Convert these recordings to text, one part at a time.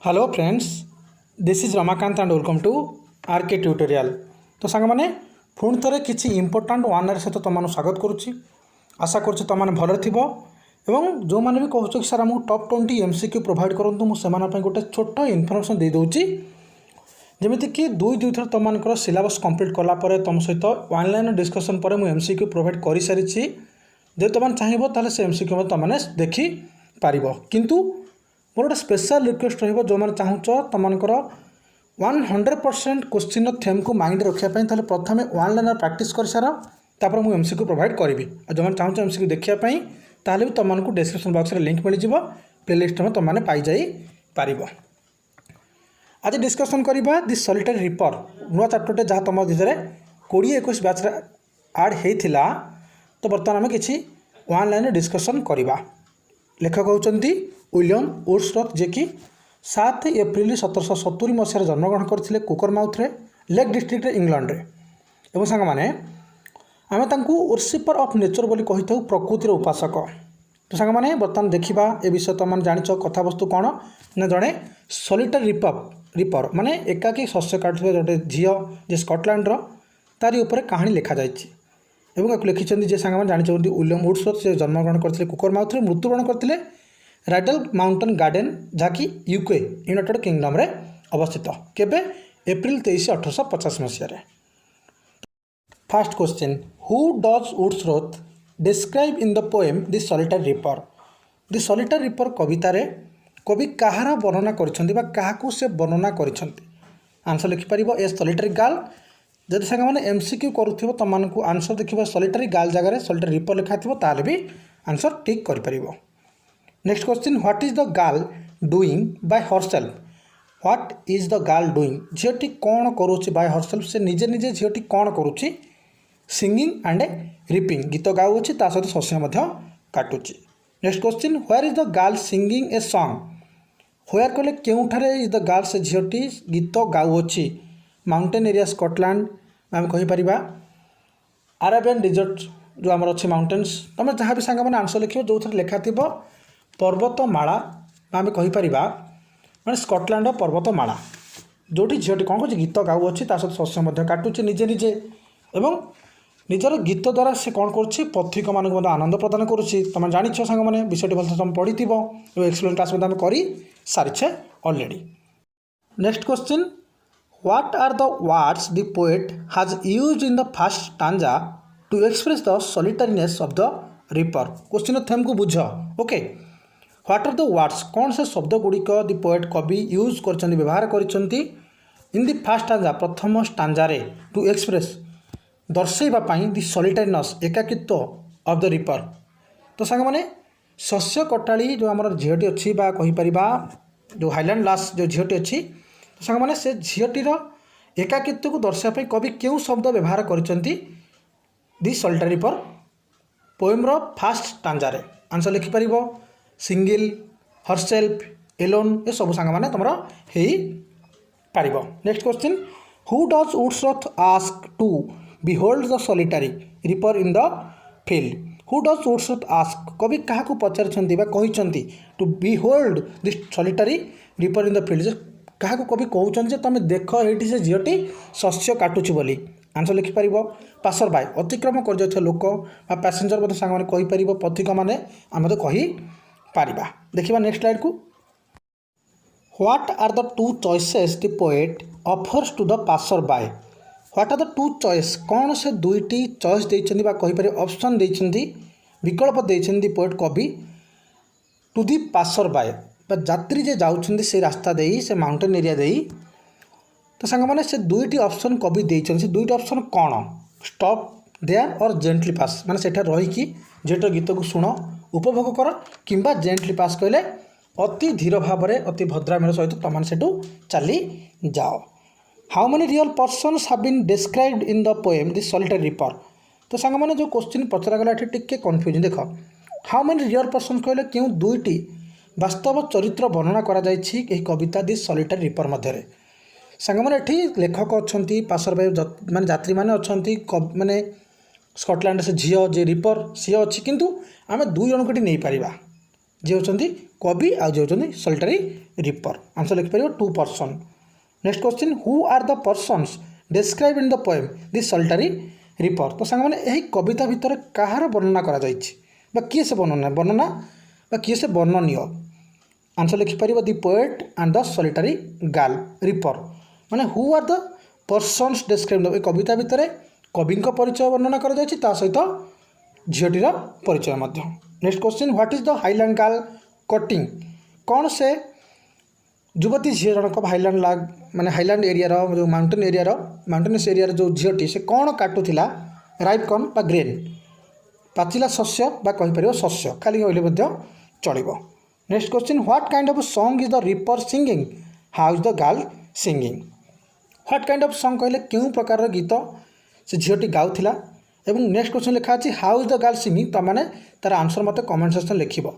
Hello friends, this is Ramakant and welcome to RK tutorial. तो सांग मैंने पुणी थे किसी इंपोर्टाट वार्निंग सहित तुम स्वागत करुच्ची। आशा करुच्ची तुम भल थी एवं जो मैंने भी कहूँ कि सर आमको टॉप 20 एमसीक्यू प्रोवाइड करूँ मुझे गोटे छोट इनफर्मेशन दे दूँगी जमीक दुई थर तुम सिलेबस कंप्लीट कलापर तुम सहित ऑनलाइन डिस्कशन पर मुझे एमसीक्यू प्रोवाइड कर सारी जो तुम चाहिए ताल से एमसीक्यू तुमने देखिपर किंतु मोर गोटे स्पेशल रिक्वेस्ट रो मैंने चाहूँ तुमकर 100% क्वेश्चन थेम को माइंड रखापी प्रथम ऑनलाइन प्रैक्टिस कर सार तापर मुझे एमसीक्यू प्रोवाइड करी और जो मैंने चाहूँ एमसीक्यू देखापी ताहले भी तुमको डिस्क्रिप्शन बॉक्स में लिंक मिल जाव प्लेलिस्ट में तुमने पाइपर। आज डिस्कसन करवा दि सॉलिटरी रिपर नुआ चैप्टरटे जहाँ तुम 2020-21 बैच आड होता। तो बर्तमान आम कि ऑनलाइन डिस्कसन करवा। लेखक होती विलियम वुड्सवर्थ जे कि 7 एप्रिल 1770 मसीह जन्मग्रहण करते कुकरमाउथ लेक डिस्ट्रिक्ट इंग्लैंड रे। सांग मैंने आम वर्शिपर ऑफ नेचर बोली कही था प्रकृतिर उपासक। तो सांग मैंने बर्तमान देखा ए विषय तुम जान कथा वस्तु कौन ना जड़े सॉलिटरी रिपर माने एकाकी शस्य काटुवा गोटे झील जे स्कटलैंड तारी उपर कहानी लिखा जाइए एवं लिखिं जे सांग मैंने जानते विलियम वुड्सवर्थ से जन्मग्रहण करते कुकरमाउथ मृत्युवरण करते राइडल माउंटेन गार्डन जहाँकि यूके यूनाइटेड किंगडम रे अवस्थित केबे एप्रिल 23 1850 मसीह। First question, who does Wordsworth describe in the poem the solitary reaper. The solitary reaper कवितारे कवि कहार वर्णना कर से वर्णना कर आंसर लिखिपर ए सॉलिटरी गर्ल। जदि सांग मैंने एमसीक्यू करूँ तुमको आंसर देखिए सॉलिटरी गर्ल जगह सॉलिटरी रिपर लिखा ताल भी आंसर ठीक कर। Next question, what is the girl doing by herself. What is the girl doing झीटी कौन करुच्ची बाय हरसेल्फ से निजे निजे झीटी कौन करुच्ची सिंगिंग एंड रिपिंग गीत गाऊँच ता सहित शस्य काटुची। Next question, where is the girl singing a song. Where कहले केउठारे इज द गर्ल से झीटी गीत गाऊँची माउंटेन एरिया स्कटलैंड आम कहीपर अरेबियन डिजर्ट जो आमर अच्छे माउंटेन्स तुम जहाँ भी सांग मैंने आंसर लिख जो थे लिखा थी पर्वतमाला आम कहीपर मैं स्कटलैंड पर्वतमाला जोटी झीटी कौन कर गीत गाऊँच ता सहित शस्य काटुची निजे निजे एवं निजर गीत द्वारा से कौन कर पथिक मान आनंद प्रदान करुच्ची। तुम जान सांग मैंने विषय भल तुम पढ़ी एक्सप्लेन क्लास में कर सारी already. Next question, what are the words the poet has used in the first stanza to express the solitariness of the reaper. Question theme को बुझ। Okay, what are the words कौन से शब्द गुड़िक दि poet कवि use कर व्यवहार कर in the first stanza प्रथम स्टांजा रे टू एक्सप्रेस दर्शाइवाई दि सॉलिटरीनेस एकाकित्व ऑफ द रिपर। तो सांग मैंने शस्य कटाड़ी जो आम झीटी अच्छी कहीपर जो हाईलैंड लास जो झीटी अच्छी तो सांग मैंने से झीटीर एकाकित्व को दर्शाइवाई कवि क्यों शब्द व्यवहार कर दि सॉलिटरी रिपर पोएम्र फास्ट स्टांजा रे आंसर लिखिपर सिंगिल हरसेल्फ एलोन ये सब सांग मैंने तुम हो पार। Next question, who does Wordsworth ask to behold the solitary reaper in the field. Who does Wordsworth ask कवि क्या कहते to behold the solitary reaper in the field क्या कवि कहते तुम देख ये से झीटी शस्य काटुची बोली आंसर लिखिपर पासर बाय अतिक्रम कर लोक पैसेंजर सांग मैंने कहीपर पथिक मैंने आम तो कहीपर। देखा नेक्स्ट स्लाइड को, what are the two choices the poet offers to the passer by. What are the two choice कौन से दुईटी चॉइस देइछन्ती कहीपर ऑप्शन देइछन्ती विकल्प देइछन्ती पोएट कवि टू दी पासर बाय यात्री जे जाउछन्ती से रास्ता देई से माउंटेन एरिया देई। तो सांग मैंने से दुईटी ऑप्शन कवि देइछन्ती से दुईटी ऑप्शन कौन स्टॉप देयर और जेंटली पास माने सेठा रहीकि जेटर गीत को शुण उपभोग कर किंबा जेंटली पास कहले अति धीर भाव में अति भद्रामीर सहित तुम से चली जाओ। How many real persons have been described in the poem the solitary Reaper. तो सांग मैंने जो क्वेश्चन पचरागला टिके कन्फ्यूजन देख हाउ मेनी रियल पर्सन कहले क्यों दुईटी वास्तव चरित्र वर्णना करा कविता दि सॉलिटरी रिपर मध्य सांग मैंने ये लेखक अच्छा पासर बाय माने यात्री मैंने अच्छा माने स्कटलैंड से झील जे रिपर सी अच्छी किंतु आम दुई जन को नहीं पार जी होचंदी कवि आ जे होचंदी सॉलिटरी रिपर आंसर लिखि परियो two person next question who are the persons describe in the poem the solitary Reaper तो सांग माने एही कविता भितर कहार वर्णना करा जायछि बा किए से वर्णना बा किए से वर्णनीय आंसर लिखि परियो the poet and the solitary girl reaper माने who are the persons describe the कविता भितर कवि परिचय वर्णना करा जायछि ता सहित झीटीर परिचय मध्य next question what is the highland girl cutting कौन से युवती झी जनक हाईलैंड लाग माने हाईलैंड एरिया जो माउंटेनियस एरिया जो झीटी से कौन काटुला राइप कॉर्न बा ग्रेन पाचिला शस्य बा कहि परियो शस्य खाली कहले चलिबो next question what kind of song is the reaper singing how is the girl singing what kind of song कहले केउ प्रकार गीत से झीटी गाउथिला एवं नेक्स्ट क्वेश्चन लिखा अछि how is the girl singing तो माने तार आंसर मते कमेंट सेक्शन लिखिबो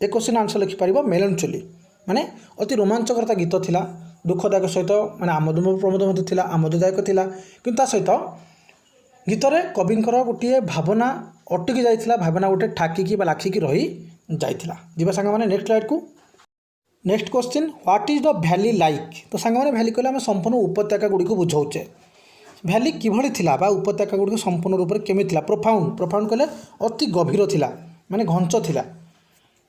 ए क्वेश्चन आंसर लिखि परिबो मेलनचोली माने अति रोमांचकरता गीत थिला दुखदायक सहित माने आमोद प्रमोद मते थिला आमोददायक थिला किंतु ता सहित गीतरे कविंकर गोटे भावना अटकी जाइथिला भावना गोटे ठाकिकी बा लाखिकी रही जाइथिला जिबा संग माने नेक्स्ट स्लाइड को next question what is the valley like तो संग माने वैली कहले हम संपूर्ण उपत्यका गुडी को बुझाउचे वैली किभଳି थिला बा उपत्यका गुडी संपूर्ण रूप रे केमि थिला प्रोफाउंड कहले अति गभीर थिला माने घंच थिला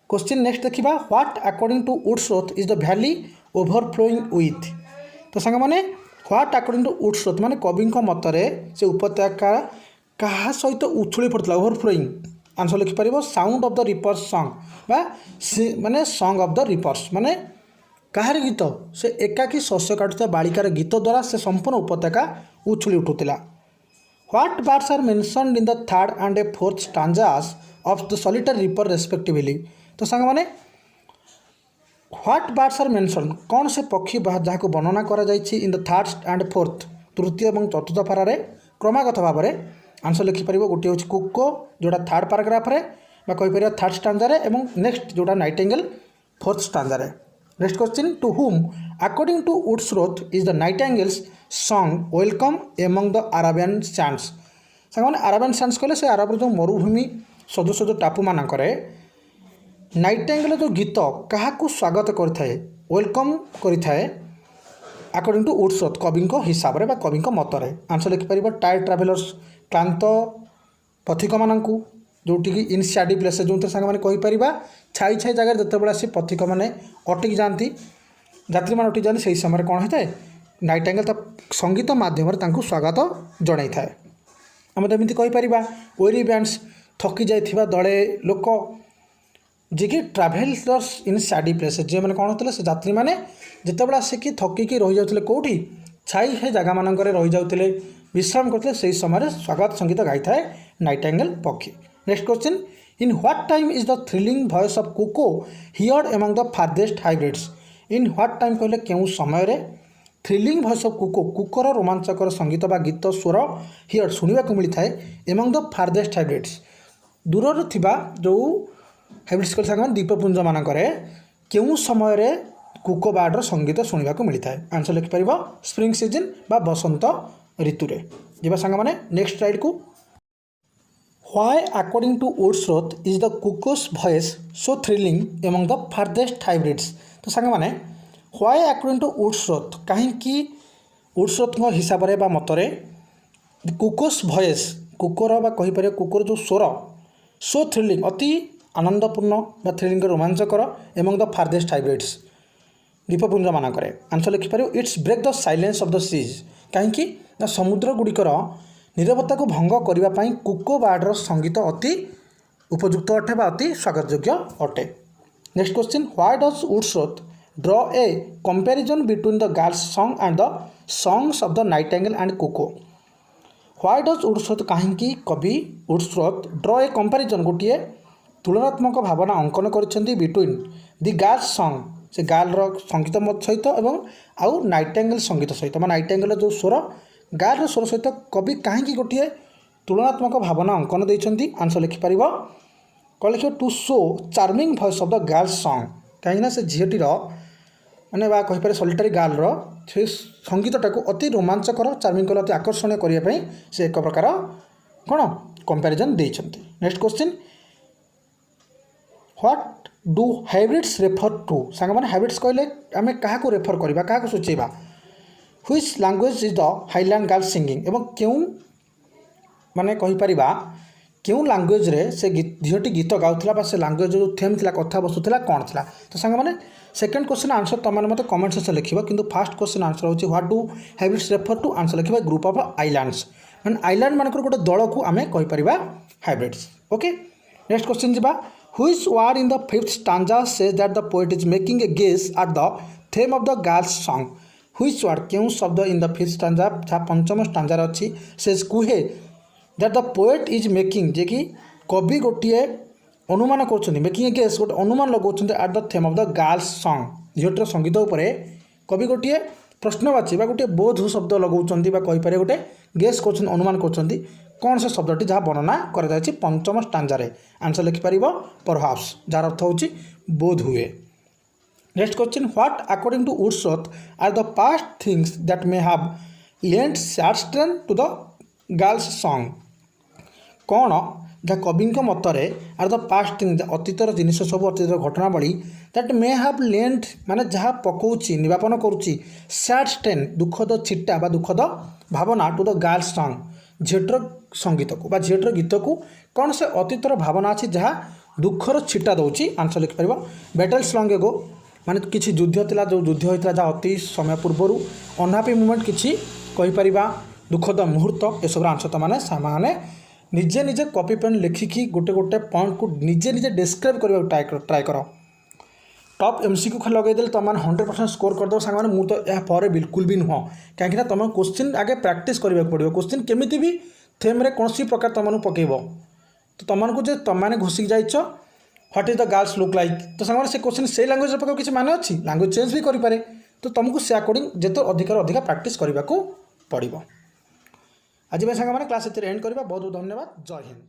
क्वेश्चन नेक्स्ट देखिबा what according to Wordsworth is the valley overflowing with तो सांग माने व्हाट अकॉर्डिंग टू वुड्सवर्थ माने कवि मतरे से उपत्यका कहा सहित उछुली पड़ता ओवरफ्लोइंग आंसर लिखि परिबो sound of the reaper's song बा माने सॉन्ग ऑफ द रिपर्स माने कहार गीत से एकाकी शस्य काटुता बालिकार गीत द्वारा से संपूर्ण उपत्यका उछुली उठुला what birds are mentioned in the third and a fourth stanzas of the solitary reaper respectively तो सांग माने व्हाट बार्ड्स आर मेंशनड कौन से पक्षी जहाँ को वर्णना करा जायछि in the third and fourth तृतीय और चतुर्थ पारे क्रमागत भाव में आंसर लिखिपर गोटे हूँ कुको जोड़ा थर्ड पाराग्राफ रे बा कहि परिया थर्ड स्टांजा रे एवं नेक्स्ट जोड़ा नाइटिंगेल फोर्थ स्टांजा रे next question to whom according to Wordsworth is the nightingale's song welcome among the Arabian sands सांग अरेबियन सैंड्स कहले से अरब जो मरुभूमि सदृश जो टापू मानक नाइटिंगेल जो गीत क्या स्वागत करें वेलकम करें अकॉर्डिंग टू वुड्सवर्थ कवि हिसाब से कवि मतरे आंसर लिखिपर टायर्ड ट्रावेलर्स क्लांत पथिक मानक जोटि इन सैडी प्लेस जो सांग मैंने कहीपर छाई छाई जगह जिते आसी पथिक मैंने अटकी जाती यात्री मैंने अटकी जाती से समय कौन होता है नाइटिंगेल संगीत मध्यम स्वागत जन था आम तो एमती कहीपर वेरी बैंड्स थकी जाइए दले लोक जी कि ट्राभेलर्स इन सैडी प्लेस जो मैंने कौन होते से यात्री मैंने जितेबाला आसिक थकिकी रही जाते कौटी छाई है जगह मानक रही जाते विश्राम करते से समय स्वागत संगीत गाई था नाइटिंगेल पक्षी next question in what time is the thrilling voice of cuckoo heard among the farthest Hebrides in what time कहले केउ समय रे थ्रिलिंग वॉइस ऑफ कुको कुकर रोमांचकर संगीत बा गीत स्वर हियर्ड सुनिबा को मिलता है एमंग द फार्देस्ट हाइब्रिड्स दूर थिबा जो हाइब्रिड्स कल सांग द्वीपपुंज मानक केउ समय रे कुको बार्डर संगीत शुणा को मिलता है आंसर लिखिपर स्प्रिंग सीजन बा बसंत ऋतु रे जीवा सांग माने नेक्स्ट स्लाइड को why according to Wordsworth is the cuckoo's voice so thrilling among the farthest Hebrides तो सांग माने व्हाई अकॉर्डिंग टू वुड्सवर्थ कहीं वुड्सवर्थ हिसाब से मतरे कुकोस वॉइस कुकर बा कहीपर कुकर जो स्वर सो थ्रिलिंग अति आनंदपूर्ण बा थ्रिलिंग रोमांचकर एमंग द फार्देस्ट हाइब्रिड्स द्वीपपुंज मानक आंसर लिखिपर it's break the silence of the seas कहीं समुद्र गुड़िकर निरवता को भंग करने कुको बार्डर संगीत अति उपयुक्त अटे बा अति स्वागतयोग्य अटे next question why does Wordsworth draw a comparison between the girl's song and the songs of the nightingale and cuckoo why does Wordsworth कहीं कवि वुड्सवर्थ ड्र ए कंपैरिजन गोटे तुलनात्मक भावना अंकन कर बिटवीन दि गर्ल्स सॉन्ग से girl संगीत सहित एवं आउ नाइटिंगेल संगीत सहित नाइटिंगेल जो स्वर गार्ल स्वर सहित कवि कहीं गोटे तुलनात्मक भावना अंकन देती आंसर लिखिपर कौन लिख to show charming voice of the girl's song कहीं से झीटीर मैंने कहीपर सॉलिटरी गार्लर से संगीतटा को अति रोमांचकर चार्मिंग कर अति आकर्षणीय करने से एक प्रकार कौन कंपैरिजन देते next question what do habits refer to सांग मैंने हैबिट्स कहले आम क्या रेफर करवा क्या सूचेबा which language is the highland girl's singing एवं क्यों माने कहीपर क्यों लैंग्वेज रे से झीटी गीत गाउला से लैंग्वेज जो थेम था कथा वस्तु था कौन था तो सांग मैंने सेकेंड क्वेश्चन आंसर तुम मैंने मतलब कमेंट सेक्शन लिख कि फास्ट क्वेश्चन आंसर होची what do habits refer to answer लिखा ग्रुप ऑफ आइलैंड्स मैंने आइलैंड मानक गोटे दल को आम कहीपर हैबिट्स ओके नेक्स्ट क्वेश्चन जा which word in the fifth stanza says that the poet is making a guess at the theme of the girl's song which word क्यों शब्द इन द फिफ्थ स्टांजा जहाँ पंचम स्टांजार अच्छी सेज कुहे that the poet is making जे कि कवि गोटे अनुमान कर मेकिंग ए गेस गोटे अनुमान लगाउछन्ते at the theme of the girl's song झीटर संगीत उपरे कवि गोटे प्रश्नवाची गोटे बोध शब्द लगाउछन्ती कहीपर गोटे गेस कर अनुमान कर कौन से शब्दटी जहाँ वर्णना कर पंचम स्टांजारे आंसर लिखिपर परहाप्स जार अर्थ होची बोध हुए next question what according to Wordsworth are the past things that may have lent sad strain to the girl's song कौन जहाँ कवि मतरे आर द पास्ट थिंग अतीतर जिनिस सब अतीतर घटनावली दैट मे हैव लेंट माने जहाँ पकाउची निवापन करुच्ची सैड स्ट्रेन दुखद छिट्टा बा दुखद भावना टू द गर्ल्स सॉन्ग झीटर संगीत को झीटर गीत को कौन से अतीतर भावना अच्छी जहाँ दुखर छिटा दौची आंसर लिखिपर बैटल्स लॉन्ग एगो माने किसी युद्ध थिला जो युद्ध होता जहाँ अति समय पूर्वर अनहैप्पी मोमेंट किसी कहीपर दुखद मुहूर्त एसब आंसर तो मैंने निजे निजे कॉपी पेन लिखिकी गोटे गोटे पॉइंट को निजे निजे डिस्क्राइब करने ट्राए कर टॉप एमसीक्यू लगेदेले तुम 100% स्कोर करदे सांग मु तो यहाँ बिल्कुल भी नुह कहीं तुम क्वेश्चन आगे प्रैक्टिस करने पड़ो क्वेश्चन केमी भी थेम्रे कौन प्रकार तुम पकेब तो तुमको जो तुमने घुसिक जाइच what is the girl's look like तो सांग से क्वेश्चन से लैंग्वेज पकेब किसी माने अच्छी लैंग्वेज चेंज भी करें तो तुमको से अकॉर्डिंग जिते अधिक प्रैक्टिस करने को पड़ो आज सांग मैंने क्लास एंड करवा बहुत बहुत धन्यवाद जय हिंद।